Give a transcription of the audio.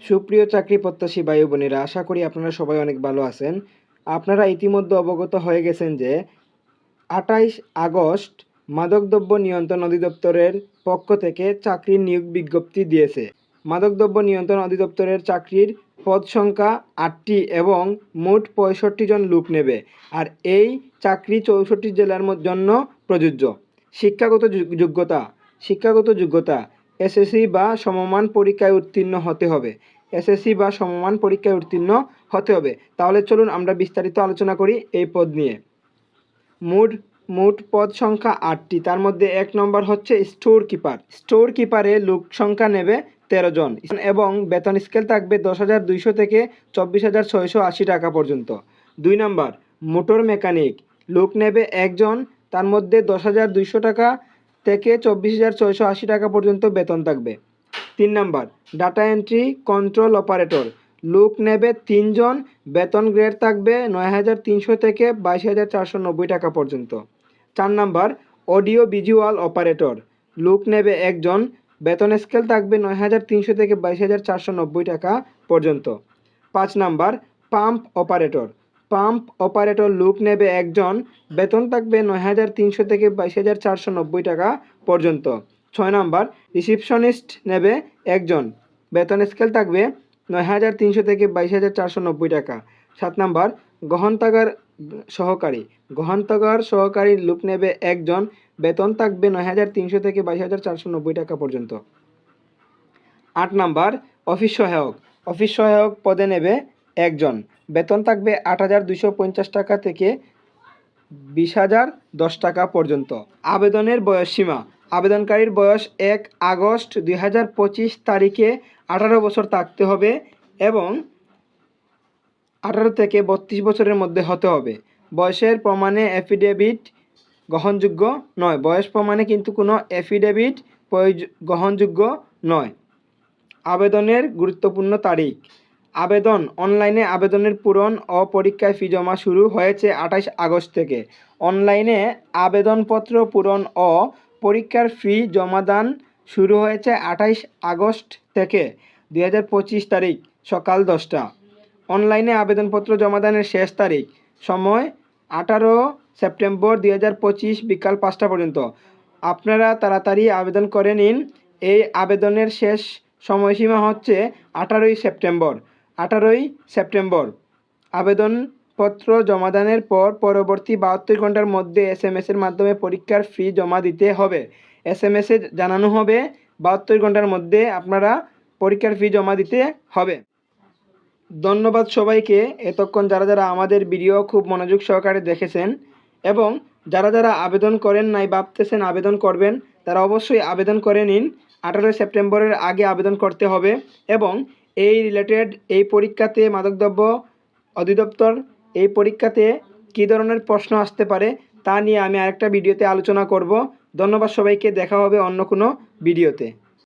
সুপ্রিয় চাকরি প্রত্যাশী ভাই বোনেরা, আশা করি আপনারা সবাই অনেক ভালো আছেন। আপনারা ইতিমধ্যে অবগত হয়ে গেছেন যে ২৮ আগস্ট মাদকদ্রব্য নিয়ন্ত্রণ অধিদপ্তরের পক্ষ থেকে চাকরির নিয়োগ বিজ্ঞপ্তি দিয়েছে। মাদকদ্রব্য নিয়ন্ত্রণ অধিদপ্তরের চাকরির পদ সংখ্যা ৮টি এবং মোট ৬৫ জন লোক নেবে। আর এই চাকরি ৬৪ জেলার জন্য প্রযোজ্য। শিক্ষাগত যোগ্যতা এসএসসি বা সমমান পরীক্ষায় উত্তীর্ণ হতে হবে। তাহলে চলুন আমরা বিস্তারিত আলোচনা করি এই পদ নিয়ে। মোট পদ সংখ্যা ৮টি। তার মধ্যে ১ নম্বর হচ্ছে স্টোর কিপারে লোক সংখ্যা নেবে ১৩ জন এবং বেতন স্কেল থাকবে ১০,২০০ থেকে ২৪,৬৮০ টাকা পর্যন্ত। ২ নম্বর মোটর মেকানিক, লোক নেবে ১ জন, তার মধ্যে ১০,২০০ টাকা থেকে ২৪,৬৮০ টাকা পর্যন্ত বেতন থাকবে। ৩ নম্বর ডাটা এন্ট্রি কন্ট্রোল অপারেটর, লোক নেবে ৩ জন, বেতন গ্রেড থাকবে ৯,৩০০ থেকে ২২,৪৯০ টাকা পর্যন্ত। ৪ নম্বর অডিও ভিজুয়াল অপারেটর, লোক নেবে ১ জন, বেতন স্কেল থাকবে ৯,৩০০ থেকে ২২,৪৯০ টাকা পর্যন্ত। ৫ নম্বর পাম্প অপারেটর, লোক নেবে ১ জন, বেতন থাকবে ৯,৩০০ থেকে ২২,৪৯০ টাকা পর্যন্ত। ৬ নম্বর রিসিপশনিস্ট নেবে 1 জন, বেতন স্কেল থাকবে ৯,৩০০ থেকে ২২,৪৯০ টাকা। ৭ নম্বর গ্রহণাগার সহকারী, লোক নেবে 1 জন, বেতন থাকবে ৯,৩০০ থেকে ২২,৪৯০ টাকা পর্যন্ত। ৮ নম্বর অফিস সহায়ক পদে নেবে 1 জন, বেতন থাকবে ৮,২৫০ টাকা থেকে ২০,০১০ টাকা পর্যন্ত। আবেদনের বয়সসীমা, আবেদনকারীর বয়স ১ আগস্ট ২০২৫ তারিখে ১৮ বছর থাকতে হবে এবং ১৮ থেকে ৩২ বছরের মধ্যে হতে হবে। বয়সের প্রমাণে অ্যাফিডেভিট গ্রহণযোগ্য নয়। বয়স প্রমাণে কিন্তু কোনো অ্যাফিডেভিট গ্রহণযোগ্য নয়। আবেদনের গুরুত্বপূর্ণ তারিখ। আবেদন অনলাইনে আবেদনের পূরণ ও পরীক্ষায় ফি জমা শুরু হয়েছে ২৮ আগস্ট থেকে। অনলাইনে আবেদনপত্র পূরণ ও পরীক্ষার ফি জমাদান শুরু হয়েছে ২৮ আগস্ট থেকে ২০২৫ তারিখ সকাল 10টা। অনলাইনে আবেদনপত্র জমাদানের শেষ তারিখ সময় ১৮ সেপ্টেম্বর ২০২৫ বিকাল ৫টা পর্যন্ত। আপনারা তাড়াতাড়ি আবেদন করে নিন। এই আবেদনের শেষ সময়সীমা হচ্ছে 18 সেপ্টেম্বর। আবেদনপত্র জমাদানের পর পরবর্তী ৭২ ঘন্টার মধ্যে SMS-এর মাধ্যমে পরীক্ষার ফি জমা দিতে হবে। SMS-এ জানানো হবে ৭২ ঘন্টার মধ্যে আপনারা পরীক্ষার ফি জমা দিতে হবে। ধন্যবাদ সবাইকে, এতক্ষণ যারা আমাদের ভিডিও খুব মনোযোগ সহকারে দেখেছেন এবং যারা আবেদন করেন নাই, ভাবতেছেন আবেদন করবেন, তারা অবশ্যই আবেদন করে নিন। 18 সেপ্টেম্বরের আগে আবেদন করতে হবে এবং এই রিলেটেড এই পরীক্ষাতে মাদকদ্রব্য অধিদপ্তর এই পরীক্ষাতে কী ধরনের প্রশ্ন আসতে পারে তা নিয়ে আমি আরেকটা ভিডিওতে আলোচনা করব। ধন্যবাদ সবাইকে, দেখা হবে অন্য কোনো ভিডিওতে।